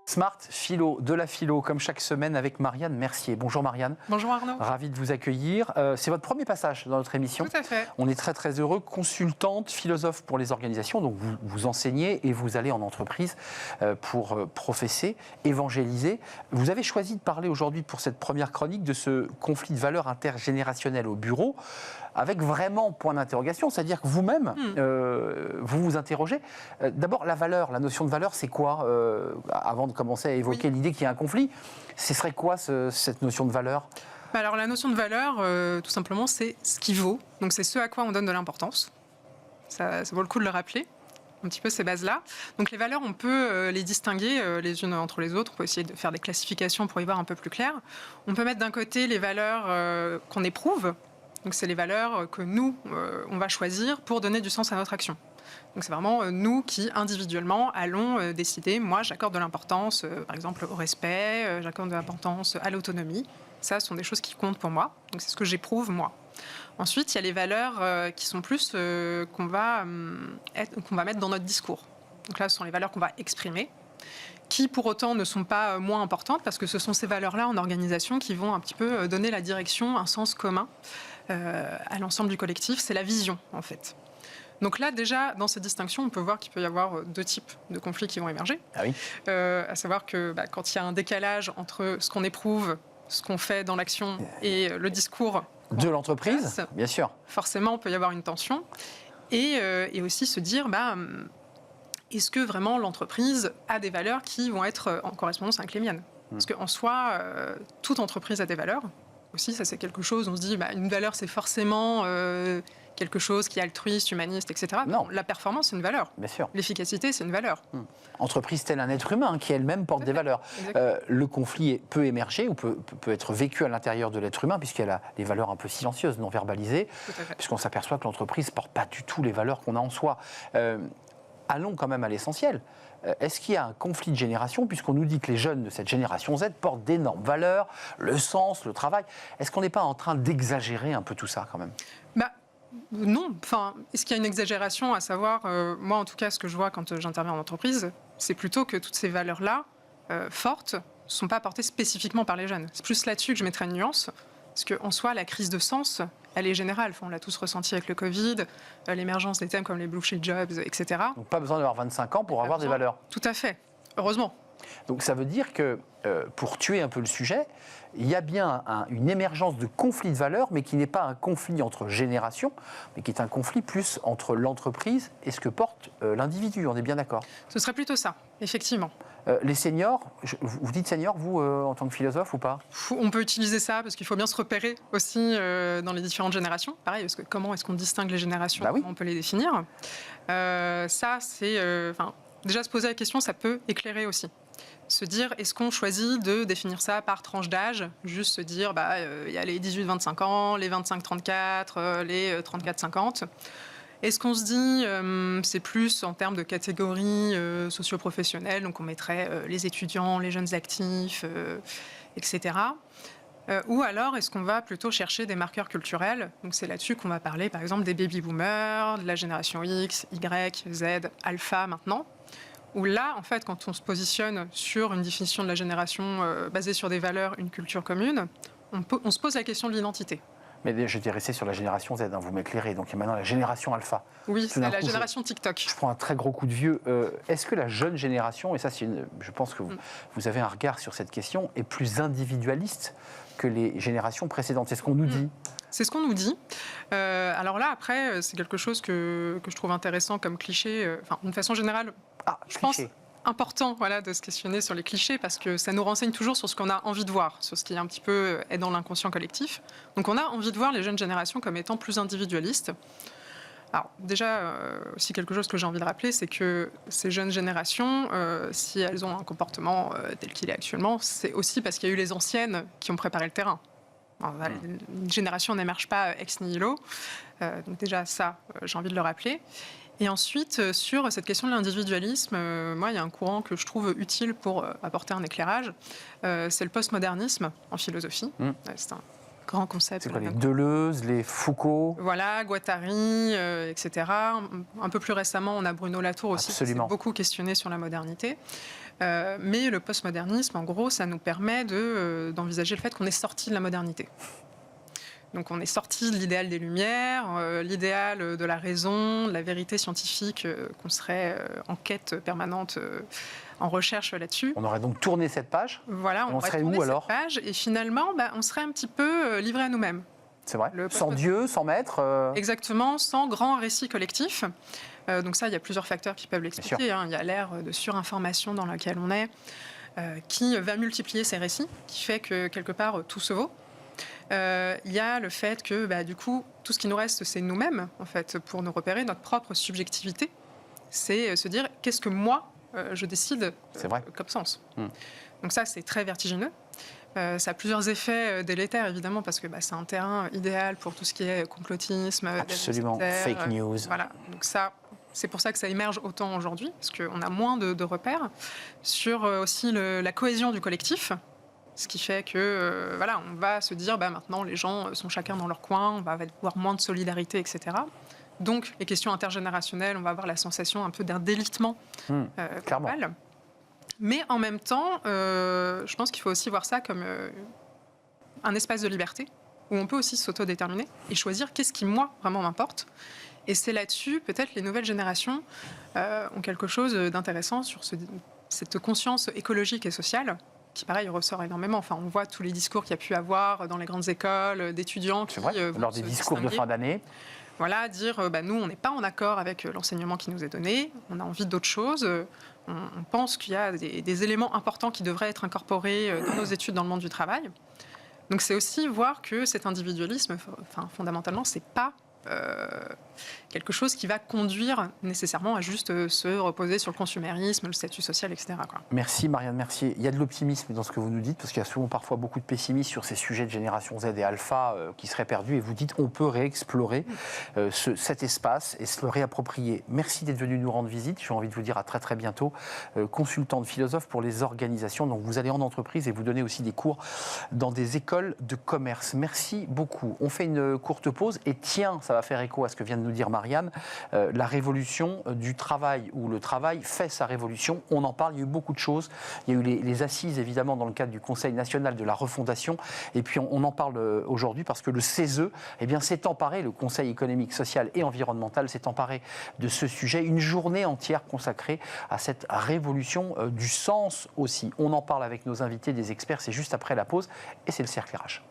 Smart Philo, de la philo, comme chaque semaine avec Marianne Mercier. Bonjour Marianne. Bonjour Arnaud. Ravi de vous accueillir. C'est votre premier passage dans notre émission. Tout à fait. On est très très heureux. Consultante, philosophe pour les organisations. Donc vous enseignez et vous allez en entreprise pour professer, évangéliser. Vous avez choisi de parler aujourd'hui pour cette première chronique de ce conflit de valeurs intergénérationnel au bureau, avec vraiment point d'interrogation, c'est-à-dire que vous-même, vous vous interrogez. D'abord, la valeur, la notion de valeur, c'est quoi avant de commencer à évoquer l'idée qu'il y a un conflit, ce serait quoi cette notion de valeur ? Alors la notion de valeur, tout simplement, c'est ce qui vaut. Donc c'est ce à quoi on donne de l'importance. Ça vaut le coup de le rappeler, un petit peu ces bases-là. Donc les valeurs, on peut les distinguer les unes entre les autres. On peut essayer de faire des classifications pour y voir un peu plus clair. On peut mettre d'un côté les valeurs qu'on éprouve. Donc c'est les valeurs que nous, on va choisir pour donner du sens à notre action. Donc c'est vraiment nous qui, individuellement, allons décider. Moi, j'accorde de l'importance, par exemple, au respect, j'accorde de l'importance à l'autonomie. Ça, ce sont des choses qui comptent pour moi. Donc c'est ce que j'éprouve, moi. Ensuite, il y a les valeurs qui sont plus qu'on va mettre dans notre discours. Donc là, ce sont les valeurs qu'on va exprimer, qui pour autant ne sont pas moins importantes, parce que ce sont ces valeurs-là en organisation qui vont un petit peu donner la direction, un sens commun à l'ensemble du collectif. C'est la vision, en fait. Donc là, déjà, dans ces distinctions, on peut voir qu'il peut y avoir deux types de conflits qui vont émerger. Ah oui. À savoir que quand il y a un décalage entre ce qu'on éprouve, ce qu'on fait dans l'action et le discours de l'entreprise, place, bien sûr. Forcément, il peut y avoir une tension. Et aussi se dire, est-ce que vraiment l'entreprise a des valeurs qui vont être en correspondance avec les miennes ? Parce qu'en soi, toute entreprise a des valeurs. Aussi, ça c'est quelque chose, on se dit, une valeur c'est forcément quelque chose qui est altruiste, humaniste, etc. Non. La performance, c'est une valeur. Bien sûr. L'efficacité, c'est une valeur. Entreprise telle un être humain qui elle-même porte des valeurs. Le conflit peut émerger ou peut être vécu à l'intérieur de l'être humain puisqu'elle a des valeurs un peu silencieuses, non verbalisées, puisqu'on s'aperçoit que l'entreprise ne porte pas du tout les valeurs qu'on a en soi. Allons quand même à l'essentiel. Est-ce qu'il y a un conflit de génération, puisqu'on nous dit que les jeunes de cette génération Z portent d'énormes valeurs, le sens, le travail. Est-ce qu'on n'est pas en train d'exagérer un peu tout ça quand même ? Non. Enfin, est-ce qu'il y a une exagération à savoir, moi en tout cas, ce que je vois quand j'interviens en entreprise, c'est plutôt que toutes ces valeurs-là, fortes, ne sont pas portées spécifiquement par les jeunes. C'est plus là-dessus que je mettrais une nuance. Parce qu'en soi, la crise de sens, elle est générale. Enfin, on l'a tous ressenti avec le Covid, l'émergence des thèmes comme les blue shield jobs, etc. Donc pas besoin d'avoir 25 ans pour avoir des valeurs. Tout à fait. Heureusement. Donc ça veut dire que, pour tuer un peu le sujet, il y a bien une émergence de conflit de valeurs, mais qui n'est pas un conflit entre générations, mais qui est un conflit plus entre l'entreprise et ce que porte l'individu. On est bien d'accord ? Ce serait plutôt ça, effectivement. Les seniors, vous dites seniors, vous, en tant que philosophe, ou pas ? On peut utiliser ça, parce qu'il faut bien se repérer aussi dans les différentes générations. Pareil, parce que comment est-ce qu'on distingue les générations ? Oui. Comment on peut les définir ? Ça, c'est... déjà, se poser la question, ça peut éclairer aussi. Se dire, est-ce qu'on choisit de définir ça par tranche d'âge ? Juste se dire, y a les 18-25 ans, les 25-34, les 34-50. Est-ce qu'on se dit, c'est plus en termes de catégories socio-professionnelles, donc on mettrait les étudiants, les jeunes actifs, etc. Ou alors, est-ce qu'on va plutôt chercher des marqueurs culturels ? Donc c'est là-dessus qu'on va parler, par exemple, des baby-boomers, de la génération X, Y, Z, Alpha maintenant. Où là, en fait, quand on se positionne sur une définition de la génération basée sur des valeurs, une culture commune, on se pose la question de l'identité. Mais j'étais resté sur la génération Z, vous m'éclairez. Donc il y a maintenant la génération Alpha. Oui, c'est la génération TikTok. Je prends un très gros coup de vieux. Est-ce que la jeune génération, et ça je pense que vous avez un regard sur cette question, est plus individualiste que les générations précédentes ? C'est ce qu'on nous dit. C'est ce qu'on nous dit. Alors là, après, c'est quelque chose que je trouve intéressant comme cliché. D'une façon générale, je pense important de se questionner sur les clichés parce que ça nous renseigne toujours sur ce qu'on a envie de voir, sur ce qui un petit peu est dans l'inconscient collectif. Donc on a envie de voir les jeunes générations comme étant plus individualistes. Alors déjà, aussi quelque chose que j'ai envie de rappeler, c'est que ces jeunes générations, si elles ont un comportement tel qu'il est actuellement, c'est aussi parce qu'il y a eu les anciennes qui ont préparé le terrain. Alors, une génération n'émerge pas ex nihilo. Donc déjà, ça, j'ai envie de le rappeler. Et ensuite, sur cette question de l'individualisme, moi, il y a un courant que je trouve utile pour apporter un éclairage. C'est le postmodernisme en philosophie. C'est un grands concepts. C'est quoi, les Deleuze, les Foucault? Voilà, Guattari, etc. Un peu plus récemment, on a Bruno Latour aussi, qui s'est beaucoup questionné sur la modernité. Mais le postmodernisme, en gros, ça nous permet d'envisager le fait qu'on est sorti de la modernité. Donc on est sorti de l'idéal des Lumières, l'idéal de la raison, de la vérité scientifique, qu'on serait en quête permanente, en recherche là-dessus. On aurait donc tourné cette page. Voilà, on serait où alors? cette page, et finalement, on serait un petit peu livré à nous-mêmes. C'est vrai. Sans Dieu, sans maître. Exactement, sans grand récit collectif. Donc ça, il y a plusieurs facteurs qui peuvent l'expliquer. Hein. Il y a l'ère de surinformation dans laquelle on est, qui va multiplier ces récits, qui fait que quelque part tout se vaut. Il y a le fait que du coup, tout ce qui nous reste, c'est nous-mêmes, en fait, pour nous repérer, notre propre subjectivité. C'est se dire, qu'est-ce que moi, je décide comme sens. Donc ça, c'est très vertigineux. Ça a plusieurs effets délétères, évidemment, parce que c'est un terrain idéal pour tout ce qui est complotisme. Absolument, fake news. Voilà, donc ça, c'est pour ça que ça émerge autant aujourd'hui, parce qu'on a moins de repères sur aussi la cohésion du collectif. Ce qui fait que, on va se dire, maintenant, les gens sont chacun dans leur coin, on va avoir moins de solidarité, etc. Donc, les questions intergénérationnelles, on va avoir la sensation un peu d'un délitement global. Mais en même temps, je pense qu'il faut aussi voir ça comme un espace de liberté, où on peut aussi s'autodéterminer et choisir qu'est-ce qui, moi, vraiment m'importe. Et c'est là-dessus, peut-être, les nouvelles générations ont quelque chose d'intéressant sur cette conscience écologique et sociale, qui, pareil, ressort énormément. Enfin, on voit tous les discours qu'il y a pu avoir dans les grandes écoles, d'étudiants qui lors des discours de fin d'année. Voilà, dire, nous, on n'est pas en accord avec l'enseignement qui nous est donné, on a envie d'autre chose, on pense qu'il y a des éléments importants qui devraient être incorporés dans nos études dans le monde du travail. Donc, c'est aussi voir que cet individualisme, fondamentalement, c'est pas quelque chose qui va conduire nécessairement à juste se reposer sur le consumérisme, le statut social, etc. Merci Marianne Mercier. Il y a de l'optimisme dans ce que vous nous dites, parce qu'il y a souvent parfois beaucoup de pessimisme sur ces sujets de génération Z et alpha qui seraient perdus, et vous dites on peut réexplorer cet espace et se le réapproprier. Merci d'être venu nous rendre visite. J'ai envie de vous dire à très très bientôt. Consultante philosophe pour les organisations, donc vous allez en entreprise et vous donnez aussi des cours dans des écoles de commerce. Merci beaucoup. On fait une courte pause et tiens, ça va faire écho à ce que vient de nous dire Marianne, la révolution du travail, où le travail fait sa révolution. On en parle, il y a eu beaucoup de choses. Il y a eu les assises, évidemment, dans le cadre du Conseil national de la refondation. Et puis, on en parle aujourd'hui parce que le CESE s'est emparé, le Conseil économique, social et environnemental, s'est emparé de ce sujet. Une journée entière consacrée à cette révolution du sens aussi. On en parle avec nos invités, des experts. C'est juste après la pause et c'est le cercle RH.